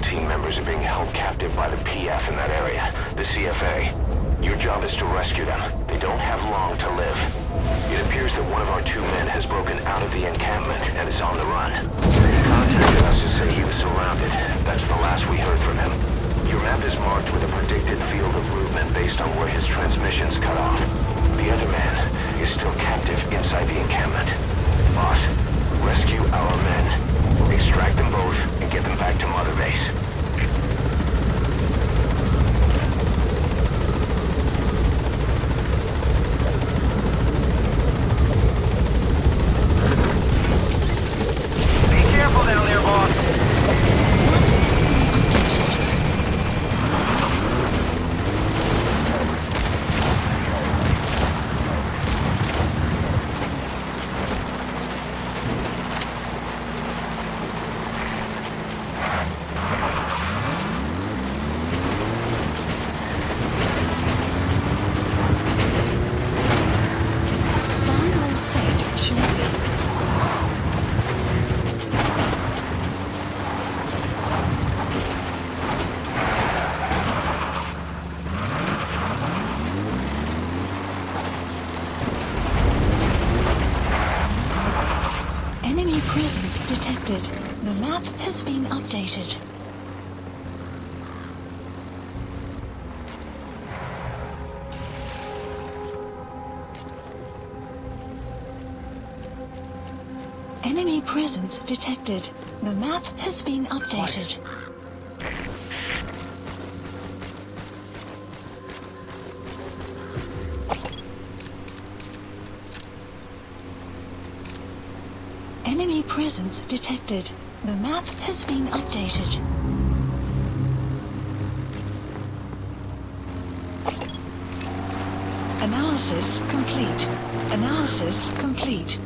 team members are being held captive by the PF in that area, the CFA. Your job is to rescue them. They don't have long to live. It appears that one of our 2 men has broken out of the encampment and is on the run. He contacted us to say he was surrounded. That's the last we heard from him. Your map is marked with a predicted field of movement based on where his transmissions cut off. The other man is still captive inside the encampment. Boss, rescue our men. Extract them both and get them back to Mother Base. Be careful down there, boss. detected. The map has been updated. Enemy presence detected. The map has been updated. Enemy presence detected. The map has been updated. Analysis complete. Analysis complete.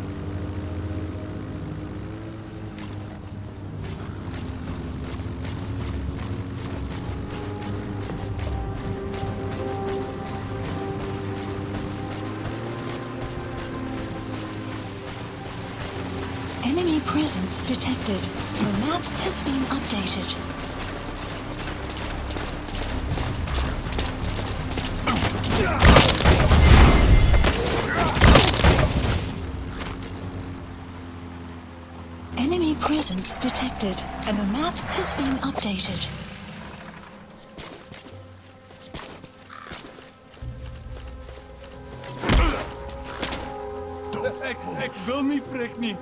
Enemy presence detected. The map has been updated. Enemy presence detected, and the map has been updated. Ik wil niet, prik niet.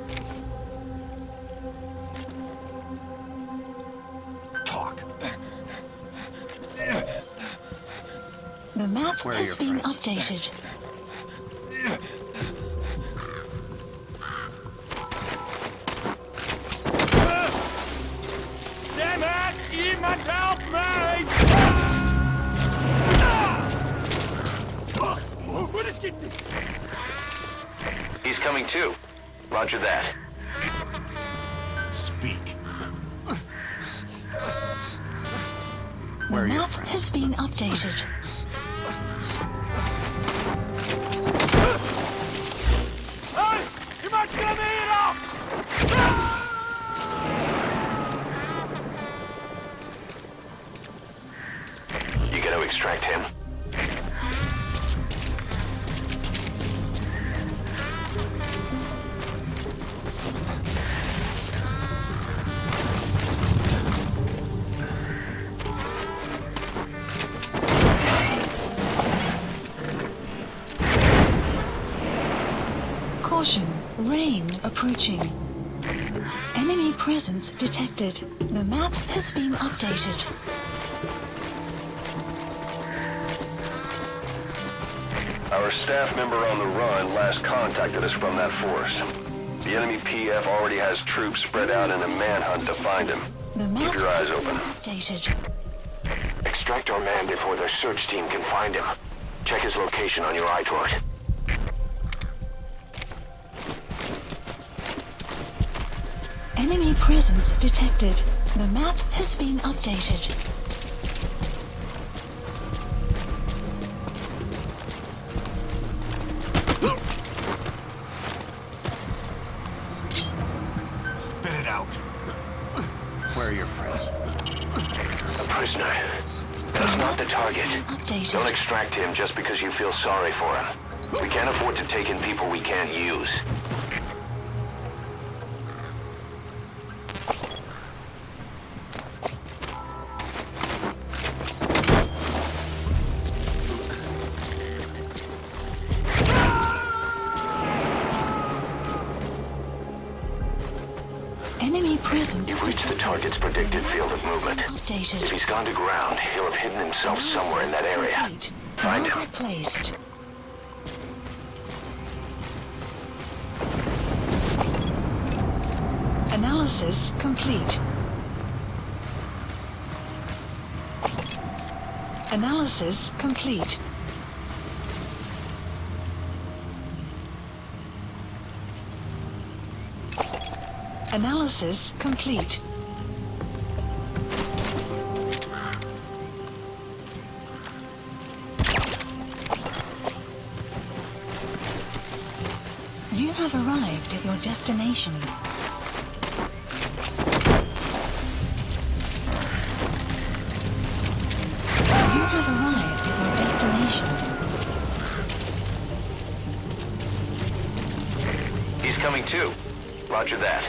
The map has been updated. Damn it! Iemand help me! What is it? He's coming too. Roger that. Speak. The map has been updated. Hey! Iemand kom hier af! You gotta extract him. Caution, rain approaching. Enemy presence detected. The map has been updated. Our staff member on the run last contacted us from that forest. The enemy PF already has troops spread out in a manhunt to find him. The map Keep your eyes has open. been updated. Extract our man before their search team can find him. Check his location on your iDroid. Enemy presence detected. The map has been updated. Spit it out. Where are your friends? prisoner. That's not the target. Don't extract him just because you feel sorry for him. We can't afford to take in people we can't use. Enemy present. You've reached the target's predicted field of movement. If he's gone to ground, he'll have hidden himself somewhere in that area. Find him. Placed. Analysis complete. Analysis complete. Analysis complete. You have arrived at your destination. You have arrived at your destination. He's coming too. Roger that.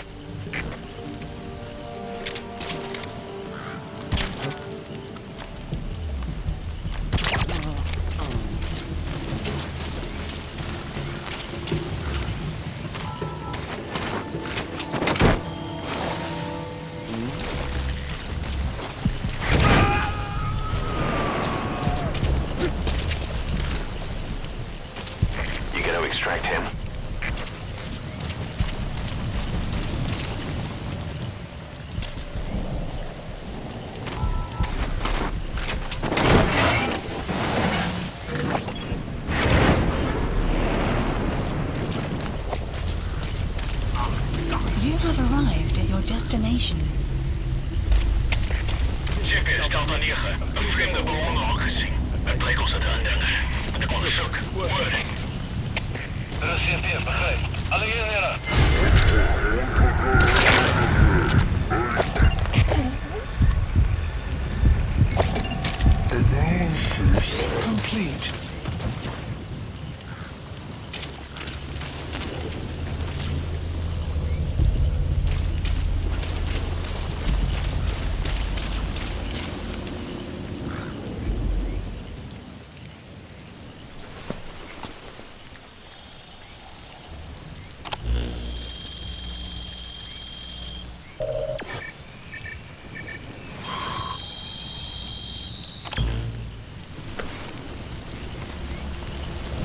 Extract him. You have arrived at your destination. Checker is koud aan liggen. Een vreemde bewoner ook gezien. Het bleek ons het aandenken. Het onderzoek. Wording. Разведчиков, begrijp. Alle heren. Analysis complete.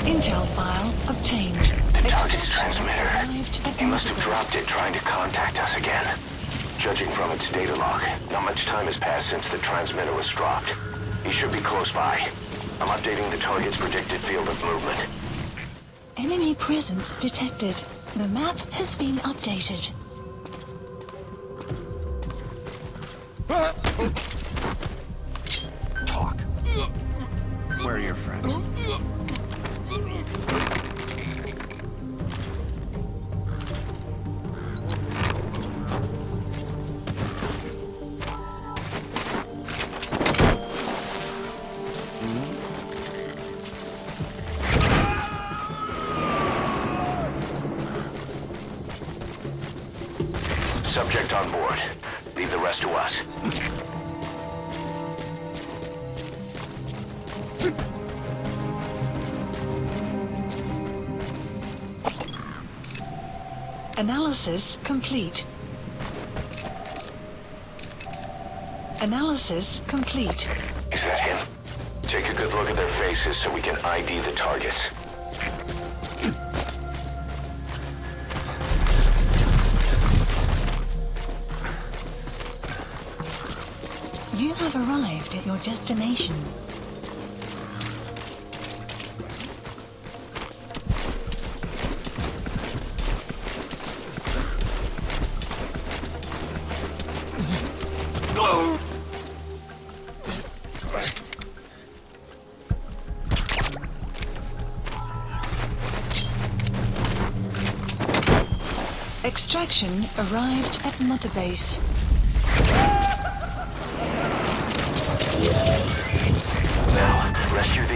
Intel file obtained. The target's transmitter. He must have dropped it trying to contact us again. Judging from its data log, not much time has passed since the transmitter was dropped. He should be close by. I'm updating the target's predicted field of movement. Enemy presence detected. The map has been updated. Talk. Where are your friends? Subject on board. Leave the rest to us. Analysis complete. Analysis complete. Is that him? Take a good look at their faces so we can ID the targets. You have arrived at your destination. Extraction arrived at Mother Base.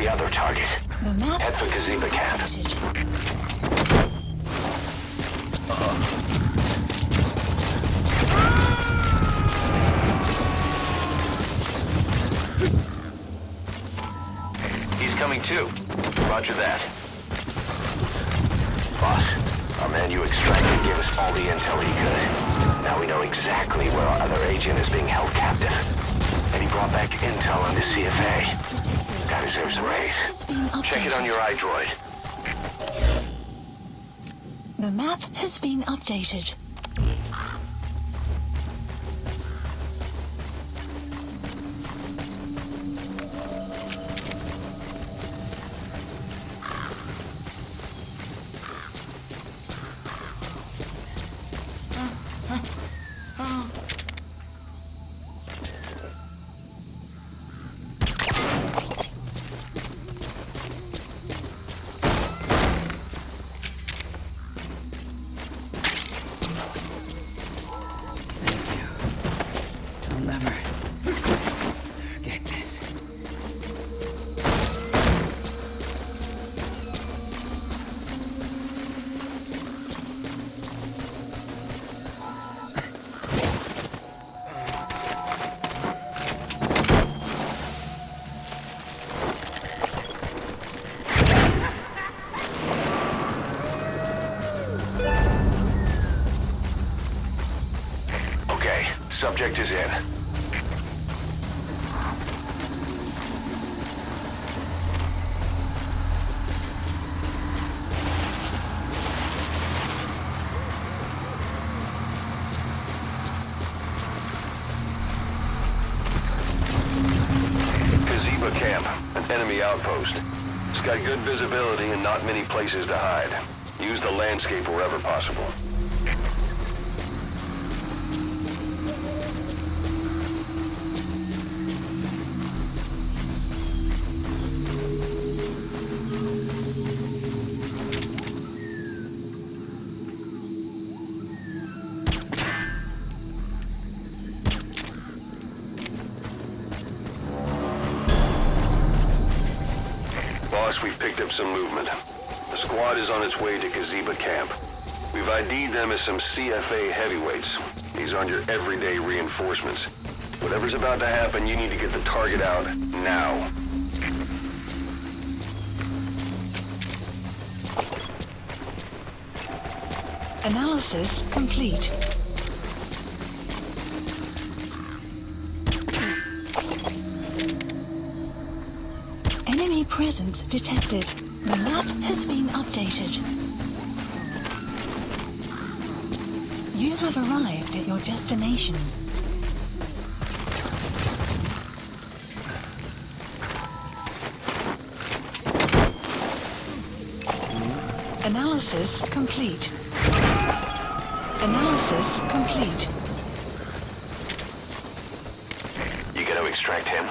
the other target. The map Head for has been Gazebo Camp. updated. He's coming too. Roger that. Boss, our man you extracted gave us all the intel he could. Now we know exactly where our other agent is being held captive. And he brought back intel on the CFA. Guy deserves a raise. Has been updated. Check it on your iDroid. The map has been updated. Subject is in. Gazebo Camp, an enemy outpost. It's got good visibility and not many places to hide. Use the landscape wherever possible. We've picked up some movement. The squad is on its way to Gazebo Camp. We've ID'd them as some CFA heavyweights. These aren't your everyday reinforcements. Whatever's about to happen, you need to get the target out now. Analysis complete. Enemy presence detected. The map has been updated. You have arrived at your destination. Analysis complete. Analysis complete. You gotta extract him.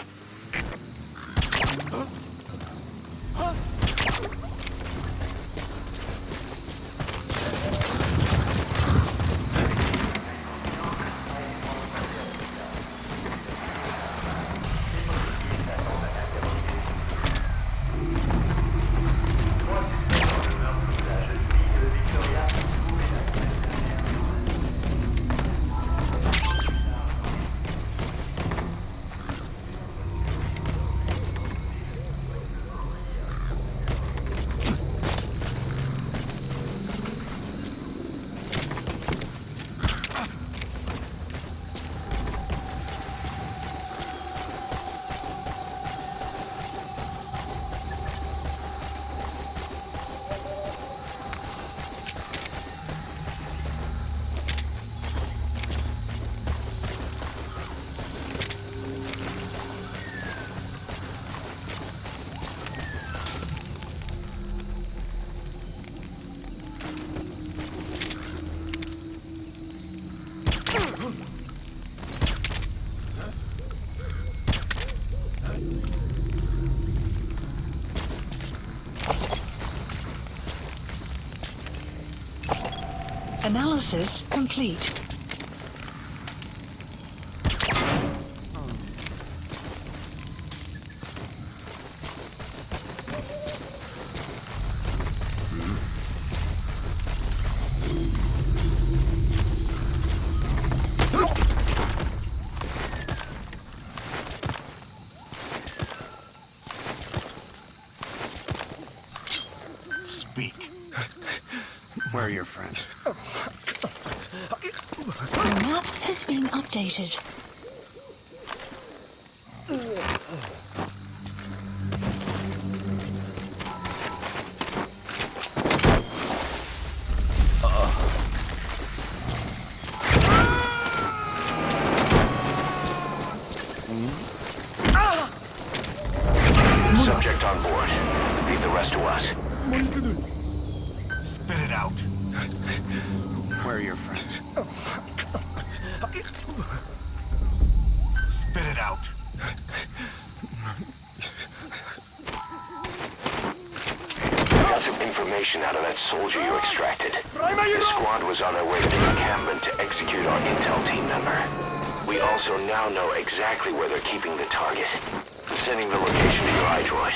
Analysis complete. Where are your friends? The map has been updated. Subject on board. Leave the rest to us. Spit it out. Where are your friends? Spit it out. Got some information out of that soldier you extracted. The squad was on their way to the encampment to execute our intel team member. We also now know exactly where they're keeping the target. I'm sending the location to your iDroid.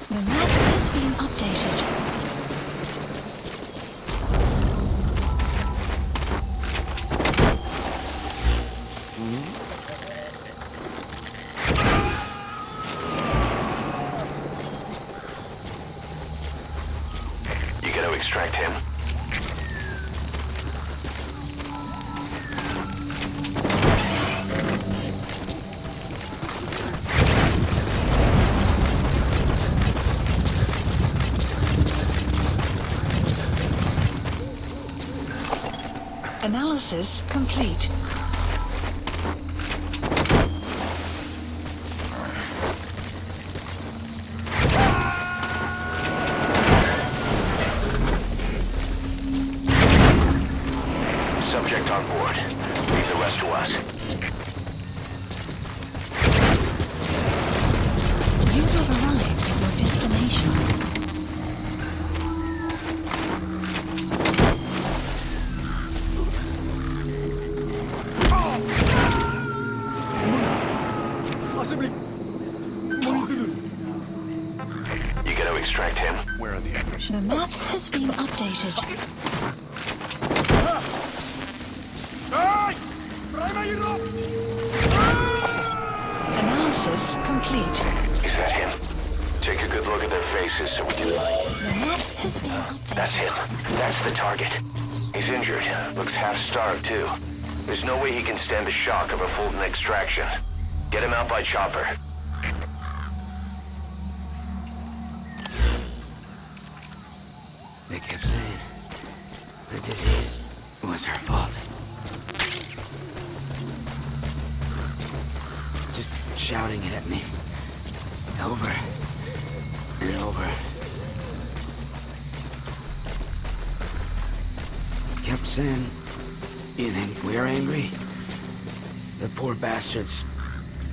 The map has been updated. You gotta extract him. Analysis complete. Subject on board. Leave the rest to us. You have arrived at your destination. You gotta extract him. Where are the others? The map has been updated. Analysis complete. Is that him? Take a good look at their faces so we can... The map has been updated. That's him. That's the target. He's injured. Looks half-starved, too. There's no way he can stand the shock of a Fulton extraction. Get him out by chopper. They kept saying the disease was her fault. Just shouting it at me. Over and over. Kept saying, you think we're angry? The poor bastards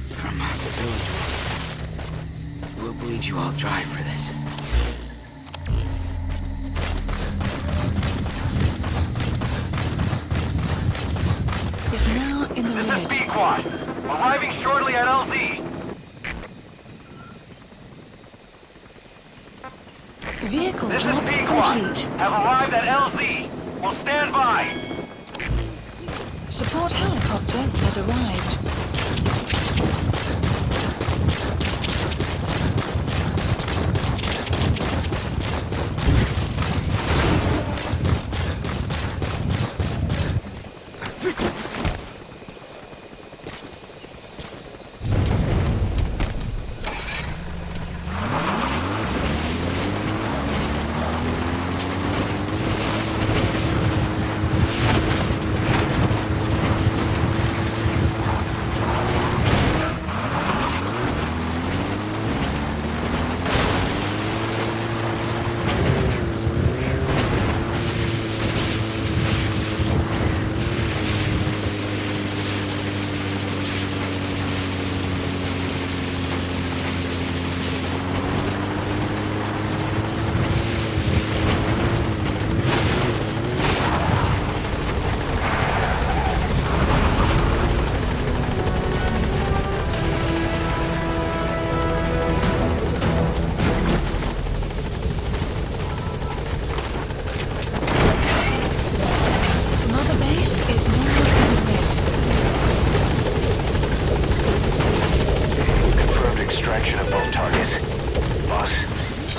from Massa Village will bleed you all dry for this. Is now in the This is red. B-Quad. Arriving shortly at LZ. Vehicle This is drop B-Quad. complete. Have arrived at LZ. Will stand by. Support helicopter has arrived.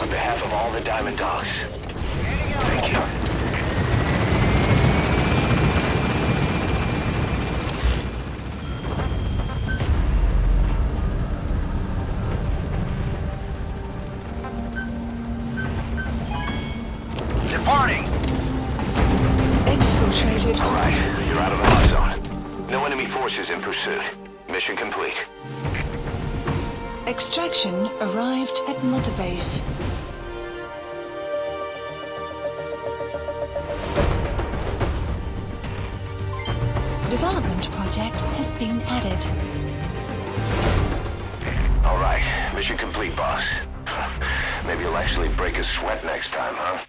On behalf of all the Diamond Dogs, Thank you. Departing! Exfiltrated. All right, you're out of the hot zone. No enemy forces in pursuit. Mission complete. Extraction arrived at Mother Base. Development project has been added. All right, mission complete, boss. Maybe you'll actually break a sweat next time, huh?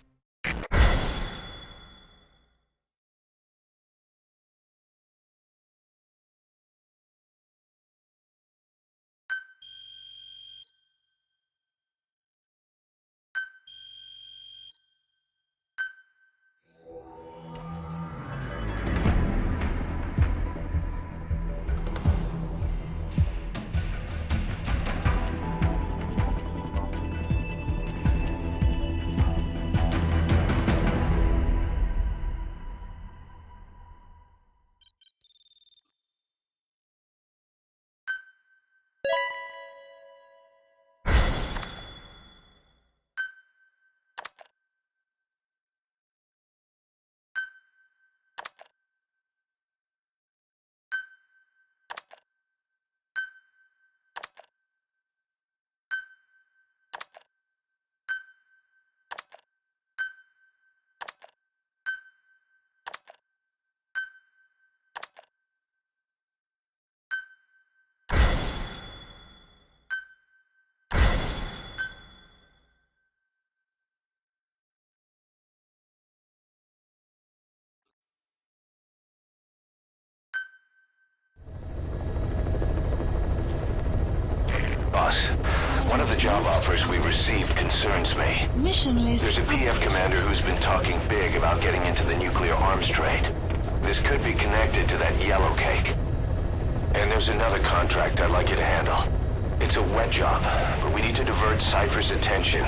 Boss, one of the job offers we received concerns me. Mission list. There's a PF commander who's been talking big about getting into the nuclear arms trade. This could be connected to that yellow cake. And there's another contract I'd like you to handle. It's a wet job, but we need to divert Cypher's attention.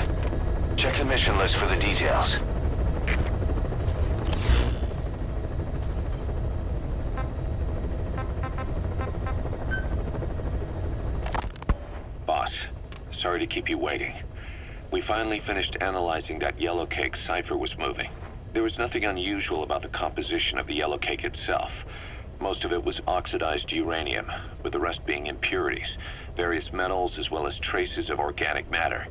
Check the mission list for the details. Boss, sorry to keep you waiting. We finally finished analyzing that yellow cake Cypher was moving. There was nothing unusual about the composition of the yellow cake itself. Most of it was oxidized uranium, with the rest being impurities, various metals as well as traces of organic matter.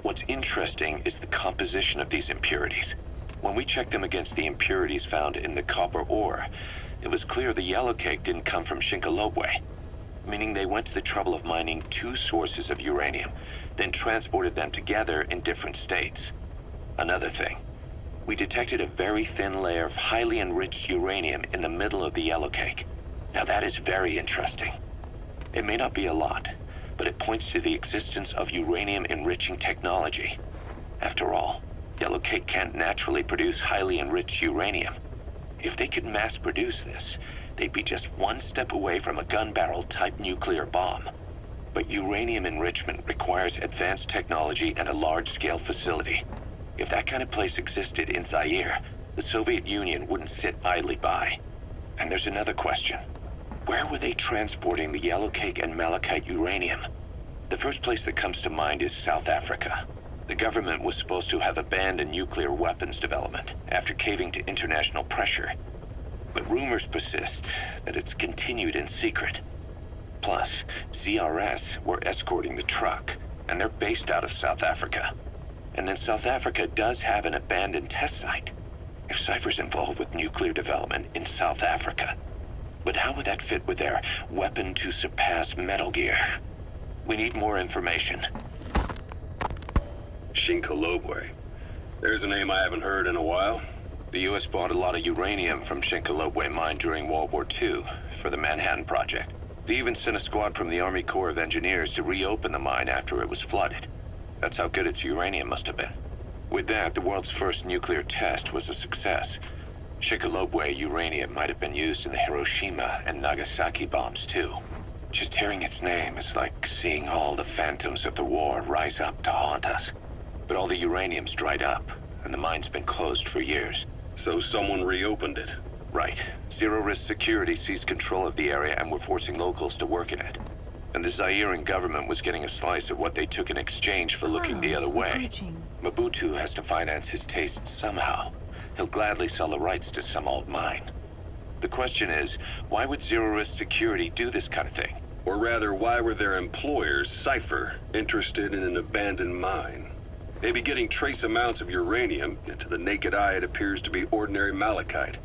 What's interesting is the composition of these impurities. When we checked them against the impurities found in the copper ore, it was clear the yellow cake didn't come from Shinkolobwe, meaning they went to the trouble of mining two sources of uranium, then transported them together in different states. Another thing, we detected a very thin layer of highly enriched uranium in the middle of the yellow cake. Now that is very interesting. It may not be a lot, but it points to the existence of uranium-enriching technology. After all, yellow cake can't naturally produce highly enriched uranium. If they could mass-produce this, they'd be just one step away from a gun barrel-type nuclear bomb. But uranium enrichment requires advanced technology and a large-scale facility. If that kind of place existed in Zaire, the Soviet Union wouldn't sit idly by. And there's another question. Where were they transporting the yellow cake and malachite uranium? The first place that comes to mind is South Africa. The government was supposed to have abandoned nuclear weapons development after caving to international pressure. But rumors persist that it's continued in secret. Plus, CRS were escorting the truck, and they're based out of South Africa. And then South Africa does have an abandoned test site. If Cypher's involved with nuclear development in South Africa. But how would that fit with their weapon to surpass Metal Gear? We need more information. Shinkolobwe. There's a name I haven't heard in a while. The U.S. bought a lot of uranium from Shinkolobwe mine during World War II for the Manhattan Project. They even sent a squad from the Army Corps of Engineers to reopen the mine after it was flooded. That's how good its uranium must have been. With that, the world's first nuclear test was a success. Shinkolobwe uranium might have been used in the Hiroshima and Nagasaki bombs too. Just hearing its name is like seeing all the phantoms of the war rise up to haunt us. But all the uranium's dried up, and the mine's been closed for years. So someone reopened it. Right. Zero-risk security seized control of the area and were forcing locals to work in it. And the Zairean government was getting a slice of what they took in exchange for looking the other way. Mobutu has to finance his tastes somehow. He'll gladly sell the rights to some old mine. The question is, why would zero-risk security do this kind of thing? Or rather, why were their employers, Cypher, interested in an abandoned mine? They'd be getting trace amounts of uranium, and to the naked eye it appears to be ordinary malachite,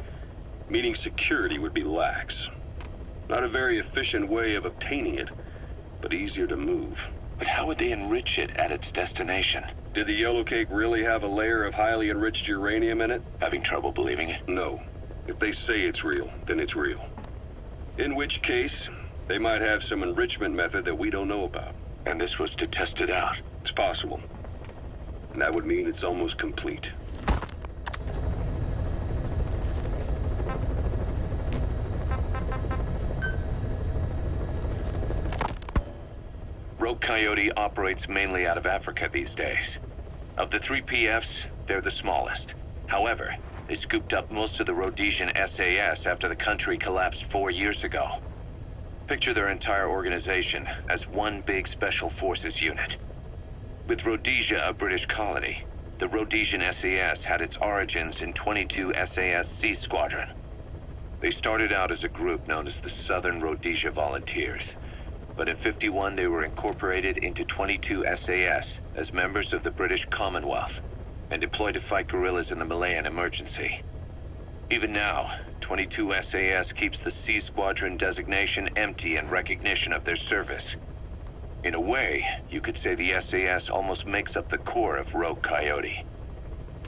meaning security would be lax. Not a very efficient way of obtaining it, but easier to move. But how would they enrich it at its destination? Did the yellow cake really have a layer of highly enriched uranium in it? Having trouble believing it? No. If they say it's real, then it's real. In which case, they might have some enrichment method that we don't know about. And this was to test it out? It's possible. And that would mean it's almost complete. Rogue Coyote operates mainly out of Africa these days. Of the 3 PFs, they're the smallest. However, they scooped up most of the Rhodesian SAS after the country collapsed 4 years ago. Picture their entire organization as one big special forces unit. With Rhodesia a British colony, the Rhodesian SAS had its origins in 22 SAS Sea Squadron. They started out as a group known as the Southern Rhodesia Volunteers. But in '51 they were incorporated into 22 SAS as members of the British Commonwealth and deployed to fight guerrillas in the Malayan emergency. Even now, 22 SAS keeps the Sea Squadron designation empty in recognition of their service. In a way, you could say the SAS almost makes up the core of Rogue Coyote.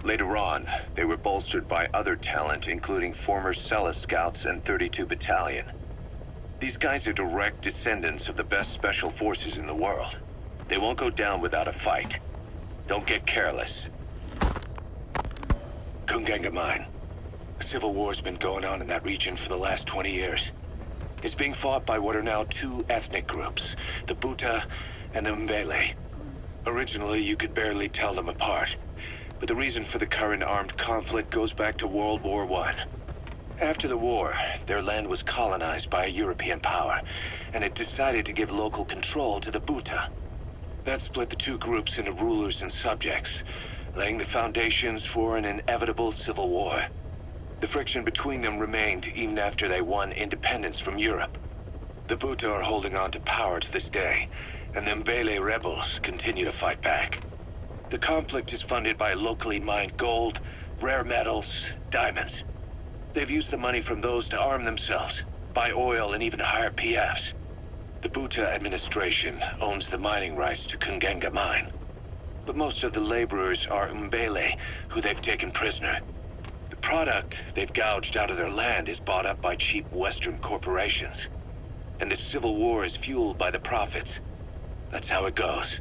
Later on, they were bolstered by other talent, including former Cella Scouts and 32 Battalion. These guys are direct descendants of the best special forces in the world. They won't go down without a fight. Don't get careless. Kungenga Mine. A civil war's been going on in that region for the last 20 years. It's being fought by what are now 2 ethnic groups, the Buta and the Mbele. Originally, you could barely tell them apart, but the reason for the current armed conflict goes back to World War I. After the war, their land was colonized by a European power, and it decided to give local control to the Buta. That split the 2 groups into rulers and subjects, laying the foundations for an inevitable civil war. The friction between them remained even after they won independence from Europe. The Buta are holding on to power to this day, and the Mbele rebels continue to fight back. The conflict is funded by locally mined gold, rare metals, diamonds. They've used the money from those to arm themselves, buy oil, and even hire PFs. The Buta administration owns the mining rights to Kungenga Mine. But most of the laborers are Mbele, who they've taken prisoner. The product they've gouged out of their land is bought up by cheap Western corporations. And the civil war is fueled by the profits. That's how it goes.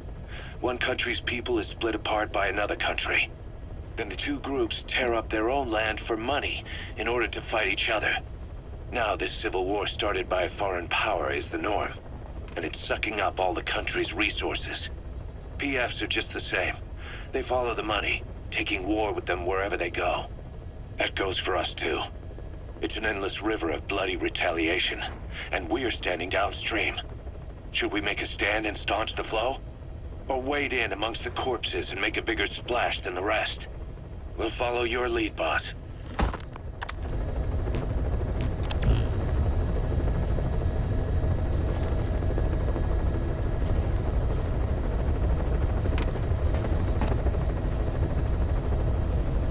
One country's people is split apart by another country. Then the 2 groups tear up their own land for money in order to fight each other. Now this civil war started by a foreign power is the norm, and it's sucking up all the country's resources. PFs are just the same. They follow the money, taking war with them wherever they go. That goes for us too. It's an endless river of bloody retaliation, and we're standing downstream. Should we make a stand and staunch the flow? Or wade in amongst the corpses and make a bigger splash than the rest? We'll follow your lead, boss.